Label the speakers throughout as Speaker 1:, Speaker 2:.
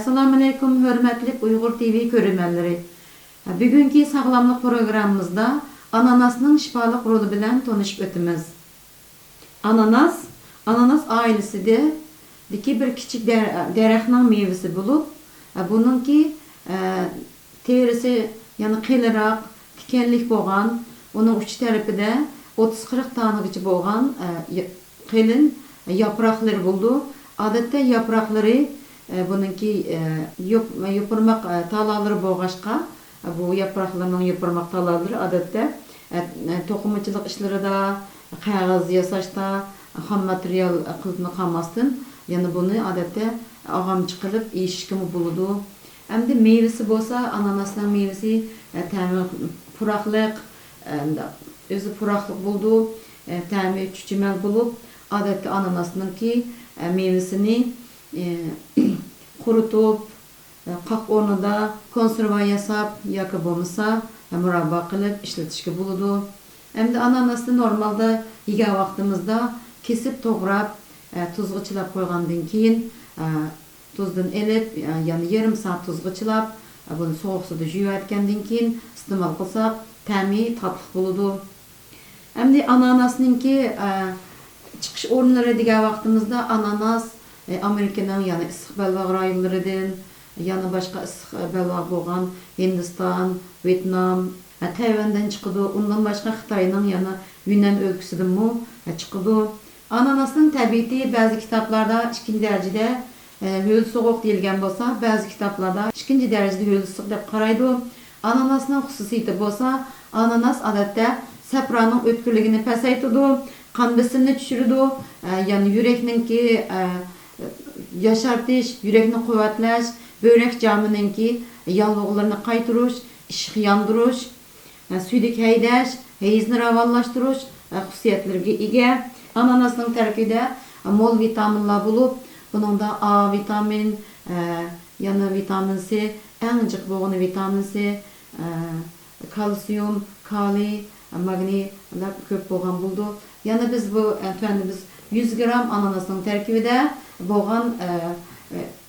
Speaker 1: Assalamu alaykum hörmətli Uyghur TV görürmənləri. Bugünkü sağlamlıq proqramımızda ananasның şifalıq rolu bilan tanışıb ötümüz. Ananas ailəsidir. Bir kiçik dərəxtnin meyvəsi bulub, bununki terisi yani qılıraq, tikenlik bolğan, onun uç tərəfində 30-40 tanıqıcı bolğan qılın yapraqları buldu. Adətdə yapraqları bununki yopurmaq talaları bolğaşqa, bu yapraqlarının yopurmaq talaları adətdə toxumçılıq işlərində, qağaz yasaşda, xam material qılını qalmasın. Yani bunu adətdə ağamçı qılıb işkimi buludu. Hem de meyvesi bolsa ananasның meyvesi təmi puraqlıq, özü puraqlıq buldu, təmi çüçüməl bulub, adətdə ananasның ki meyvesini kurutub, qaq ornunda konserva yasab, yakı bolmasa murabba qılıb işletişki buludu. Hem de ananasını normalda yegan vaxtımızda kesip toğrab, tuzgu çılap koygandan keyin tuzdan elip, yani yarım saat tuzgu çılap, bunu soğuk suda jüyatkandan keyin istimal qılsaq, təmi tatlıq buludu. Hem de ananasınınki çıkış orunları degan vaxtımızda ananas Amerikanın yani ısıq bəlvaq rayonlarıdan, yani başka ısıq bəlvaq bolğan Hindistan, Vietnam, Tayvan'dan çıkıdı. Ondan başka Xitayının yani Yunan ölküsüdün mu çıkıdı. Ananasın təbiəti bazı kitaplarda ikinci derecede höl soğuk deyilgen bolsa, bazı kitaplarda ikinci derecede höl soğuk dep qaraydı. Ananasının xüsusiyyəti bolsa, ananas adətdə səpranın ötkürlüğünü pəsaytıdı, kan besinini düşürüdü, yani yürekninki yaşartış, yürekni kuvvetləş, börek camınınki yallıqlarını qaytırış, işıq yandırış, süydük heydaş, heyizni ravallaştırış xüsusiyyətlərə ega. Ananasның tərkibində mol vitaminlər bulub, bunun da A vitamin, yani vitamin C, ən cıq bolğan vitamin C, kalsiyum, kali, magniler köp bolğan buldu. Yani biz bu efendimiz 100 gram ananasның tərkibində bolğan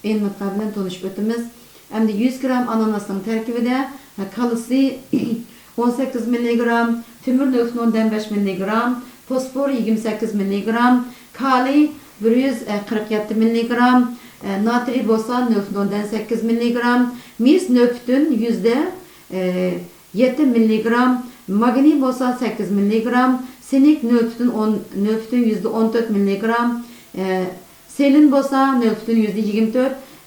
Speaker 1: en miqdarından tanışıb ötümüz. Hem de 100 gram ananasның tərkibində kalsi 18 mg, tümür 0,5 mg, fosfor 28 mg, kali 147 mg, natri bolsa 0,8 mg, mis nöftün %7 mg, magni bolsa 8 mg, sinik nöftün %14 mg, selin bolsa nöftün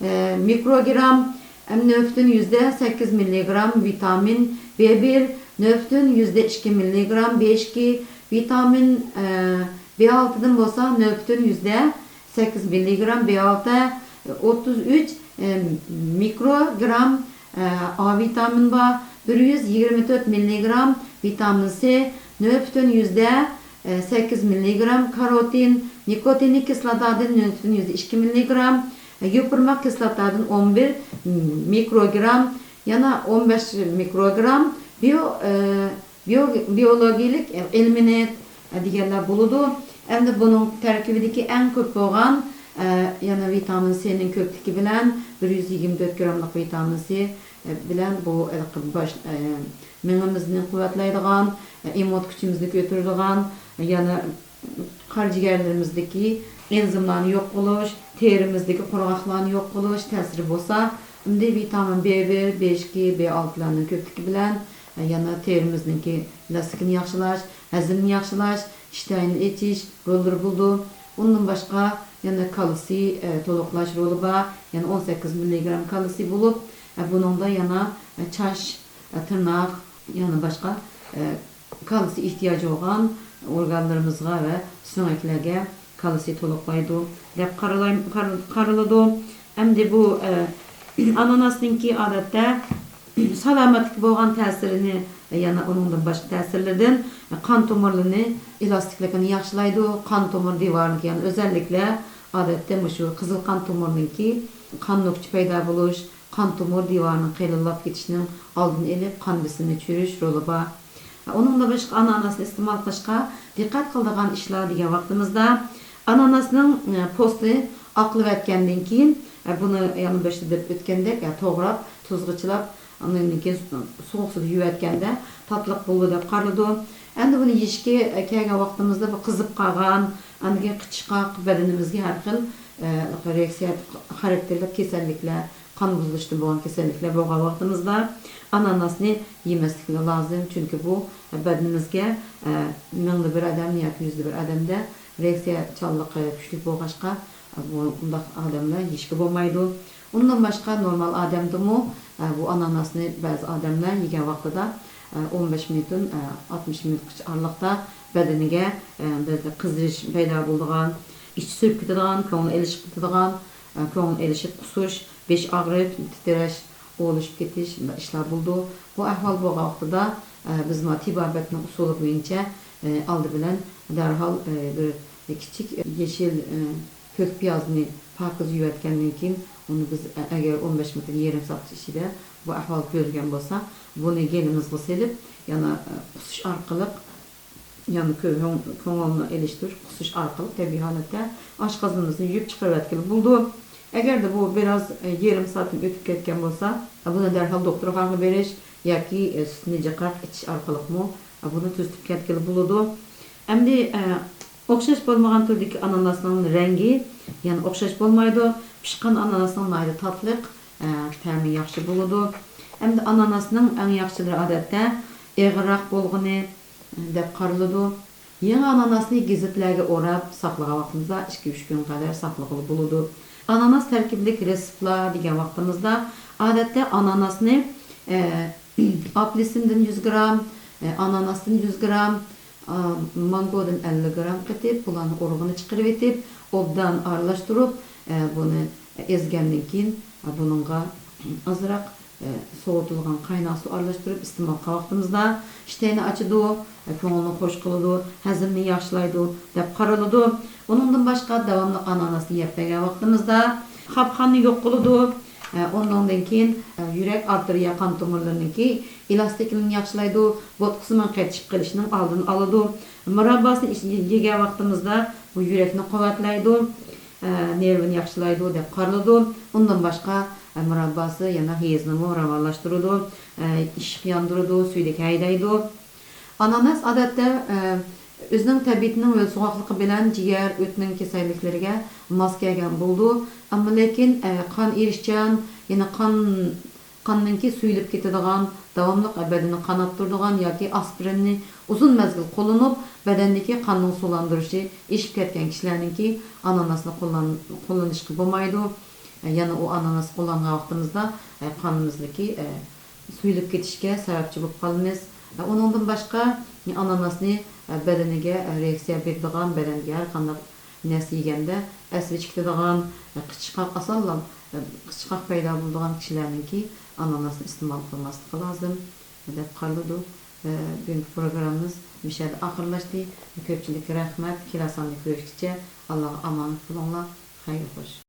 Speaker 1: %24 mikrogram, nöftün %8 mg vitamin B1, nöftün %2 mg B2, vitamin B6'dan bolsa nöftün %8 mg B6, 33 mikrogram A vitamin var, 124 mg vitamin C, nöftün %8 mg karotin, nikotinik kislotadan nöftün %2 mg, yopurmaq kislotadan 11 mikrogram, yana 15 mikrogram biyologik eliminat deganlar buludu. Hem de bunun tərkibidəki en köp bolğan yani vitamin C'nin köplüğü bilen 124 gramlık vitamin C bilen bu miğimizini kuvvetlaydigan, immun gücümüzni götürdigan, yani qarjigerlerimizdeki enzimlarni yok qilish, terimizdeki qurg'oqlarni yok qilish ta'siri bo'lsa, unda vitamin B1, B2, B6larning köplüğü bilen yana terimizdeki elastikini yaxshilash, hazmni yaxshilash, ishtahni etish rolları buldu. Ondan başka yani kalsiy toluqlash rolu var. Yani 18 mg kalsiy bulup bunun da yana çaş, tırnak yani başka kalsiy ihtiyacı olan organlarımızga ve söneklerge kalsiy toluqlaydı. Dep qarılıdı. Hem de bu ananasınki adətdə salamatlık bolğan təsirini yani onundan başka təsirlerden kan tomarlarını elastiklikini yaxşılaydı. Kan tomar divarını yani özellikle adətdə şu kızıl kan tomarınınki kan nöqçü payda buluş, kan tomar divarının qeylillap ketişinin aldını elip kan besinini çürüş rolu var. Onunla başka ananasını istimal qilishqa diqqat qildigan ishlar degan vaqtimizda ananasning posti aqlab etgandan keyin Buni yana başta deb o'tgandek, to'g'rab, tuzg'ichilab, undan keyin sovuq suvda yuvayotganda tatliq bo'ldi deb qaraladi. Endi buni yeyishga kelgan vaqtimizda bu qizib qolgan, andiga qichqoq badanimizga har xil reaksiya xarakterli kasalliklar, qon buzilishida bo'lgan kasalliklar bo'lgan vaqtimizda ananasni yemaslik lozim, chunki bu badanimizga mingda bir odam yoki yuzda bir odamda reaksiyachanligi kuchli bo'lg'achqa bundaq odamlar yeyishga bo'lmaydi. Undan boshqa normal odamdimi bu ananasni ba'zi odamlar yegan vaqtida 15 minutdan 60 minutgacha aralıqda badaniga qizirish paydo bo'ladigan, ichi so'yib ketadigan, ko'ngil elishib ketadigan, ko'ngil elishib qusish, besh og'rib, titrash, o'lishib ketish ishlar bo'ldi. Bu ahvol bo'lgan vaqtida biz tibobatning usuli bo'yicha oldi bilan darhol bir kichik yeshil ko'k piyozni pokiz yuvayotgandan keyin uni biz agar 15 minut yarim soat ichida bu ahvol ko'rgan bo'lsa, buni gelimizga selib, yana qusish orqali yani ko'ngilni eliştir, qusish orqali tabiiy holatda oshqozonimizni yuvib chiqarayotgan bo'ldi. Agar bu biraz yarim soatdan o'tib ketgan bo'lsa, buni darhol doktorga berish yoki sutni jiqrab ichish orqali buni tuzitib ketgan bo'ladi. Endi o'xshash bo'lmagan turdagi ananasning rangi, yani o'xshash bo'lmaydi. Pishgan ananasning mayda tatliq, ta'mi yaxshi bo'ladi. Endi ananasning eng yaxshilari odatda eg'iroq bo'lgani deb qaraladi. Yangi ananasni gazetlarga o'rab saqlagan vaqtimizda 2-3 kun qadar saqlag'ili bo'ladi. Ananas tarkiblik reseptlar degan vaqtimizda odatda ananasni apelsindan 100 gram, ananasdan 100 gram, mangodan 50 gram qilib, bularni urug'ini chiqarib etib, obdan aralashtirib, buni ezgandan keyin buningga azroq sovutilgan qaynoq suv aralashtirib iste'mol qilgan vaqtimizda ishtayni ochadi, ko'ngilni xush qiladi, hazmni yaxshilaydi deb qaraladi. Undan boshqa davomli ananasni yeb bergan vaqtimizda xapxonni yo'q qiladi. Ondan keyin yurak arteriya qon tomirlariniki elastikligini yaxshilaydi, bo'tqisman qaytib qilishning oldini oladi. Murabbosini yegan vaqtimizda bu yurakni quvvatlaydi, nervini yaxshilaydi deb qaraladi. Undan boshqa murabbosi yana hezni ravonlashtiradi, ishq yondiradi, suydek haydaydi. Ananas odatda o'zining tabiatining va sovuqligi bilan jigar, o'tning kasalliklariga mos kelgan bo'ldi. Ammo lekin qon erishchan, yana qonningki suyilib ketadigan, davomli badanni qanottiradigan yoki aspirinni uzun mezgil qo'llanib, badandagi qonning sulandirishi eshib ketgan kishilarningki ananasni qo'llanishga bo'lmaydi. Yana o ananas qo'llangan vaqtimizda qonimizdagi suyilib ketishga sababchi bo'lib qolamiz. Ondan boshqa ananasni badaniga reaksiya beradigan, badanga har qanday narsa yeganda asli chiqadigan, qichqoq asallam qichqoq paydo bo'ladigan kishilarningki ananasni iste'mol qilmasligi lozim deb qaraladi. Bugungi programmamiz mishada oxirlashdi. Ko'pchilikka rahmat. Kelasi ko'rishguncha Alloh omonat bo'linglar. Xayr xo'sh.